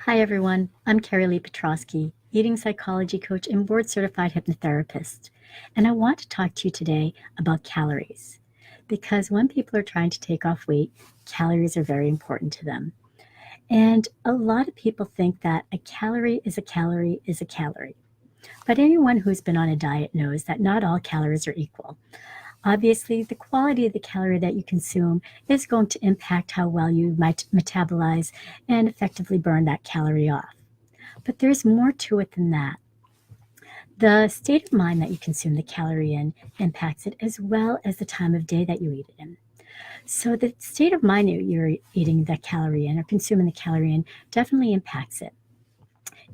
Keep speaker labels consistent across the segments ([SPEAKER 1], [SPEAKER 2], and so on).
[SPEAKER 1] Hi everyone, I'm Carrie Petrosky, eating psychology coach and board certified hypnotherapist. And I want to talk to you today about calories. Because when people are trying to take off weight, calories are very important to them. And a lot of people think that a calorie is a calorie is a calorie. But anyone who's been on a diet knows that not all calories are equal. Obviously, the quality of the calorie that you consume is going to impact how well you might metabolize and effectively burn that calorie off. But there's more to it than that. The state of mind that you consume the calorie in impacts it, as well as the time of day that you eat it in. So the state of mind that you're eating the calorie in or consuming the calorie in definitely impacts it.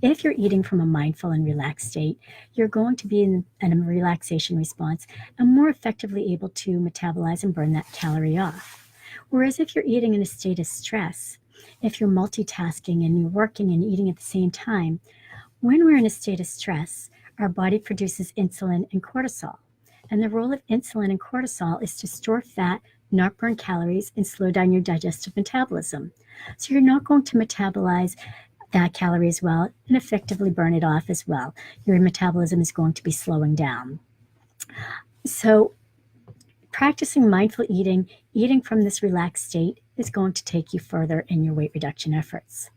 [SPEAKER 1] If you're eating from a mindful and relaxed state, you're going to be in a relaxation response and more effectively able to metabolize and burn that calorie off. Whereas if you're eating in a state of stress, if you're multitasking and you're working and eating at the same time, when we're in a state of stress, our body produces insulin and cortisol. And the role of insulin and cortisol is to store fat, not burn calories, and slow down your digestive metabolism. So you're not going to metabolize that calorie as well and effectively burn it off as well. Your metabolism is going to be slowing down. So practicing mindful eating, eating from this relaxed state is going to take you further in your weight reduction efforts.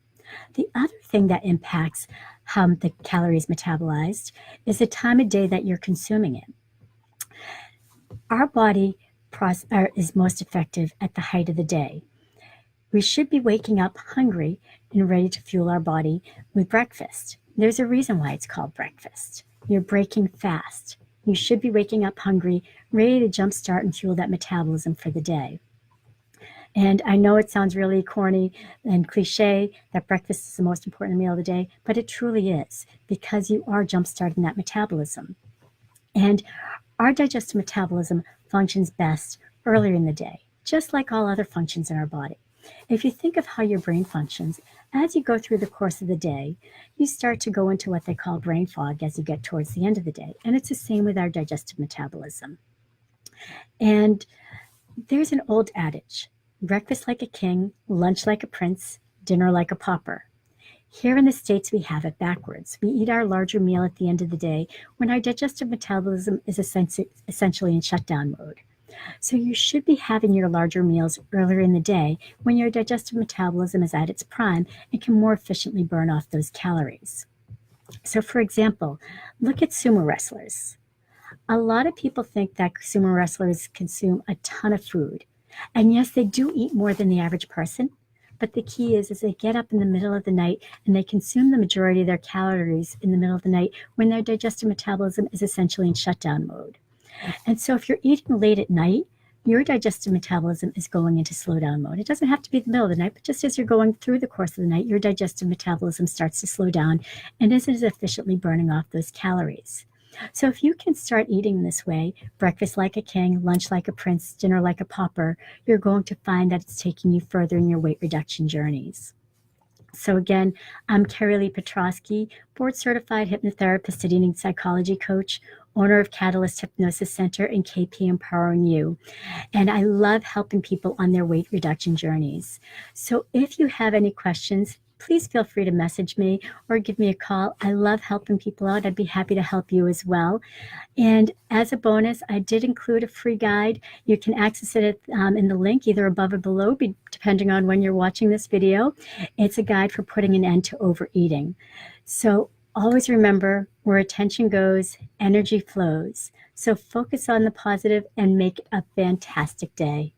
[SPEAKER 1] The other thing that impacts how the calorie is metabolized is the time of day that you're consuming it. Our body is most effective at the height of the day. We should be waking up hungry and ready to fuel our body with breakfast. There's a reason why it's called breakfast. You're breaking fast. You should be waking up hungry, ready to jumpstart and fuel that metabolism for the day. And I know it sounds really corny and cliche that breakfast is the most important meal of the day, but it truly is, because you are jumpstarting that metabolism. And our digestive metabolism functions best earlier in the day, just like all other functions in our body. If you think of how your brain functions, as you go through the course of the day, you start to go into what they call brain fog as you get towards the end of the day. And it's the same with our digestive metabolism. And there's an old adage, breakfast like a king, lunch like a prince, dinner like a pauper. Here in the States, we have it backwards. We eat our larger meal at the end of the day when our digestive metabolism is essentially in shutdown mode. So you should be having your larger meals earlier in the day when your digestive metabolism is at its prime and can more efficiently burn off those calories. So for example, look at sumo wrestlers. A lot of people think that sumo wrestlers consume a ton of food. And yes, they do eat more than the average person. But the key is they get up in the middle of the night and they consume the majority of their calories in the middle of the night when their digestive metabolism is essentially in shutdown mode. And so if you're eating late at night, your digestive metabolism is going into slowdown mode. It doesn't have to be the middle of the night, but just as you're going through the course of the night, your digestive metabolism starts to slow down and isn't efficiently burning off those calories. So if you can start eating this way, breakfast like a king, lunch like a prince, dinner like a pauper, you're going to find that it's taking you further in your weight reduction journeys. So again, I'm Carrie Petrosky, board certified hypnotherapist and eating psychology coach, owner of Catalyst Hypnosis Center and KP Empowering You. And I love helping people on their weight reduction journeys. So if you have any questions, please feel free to message me or give me a call. I love helping people out. I'd be happy to help you as well. And as a bonus, I did include a free guide. You can access it in the link either above or below, depending on when you're watching this video. It's a guide for putting an end to overeating. So always remember, where attention goes, energy flows. So focus on the positive and make it a fantastic day.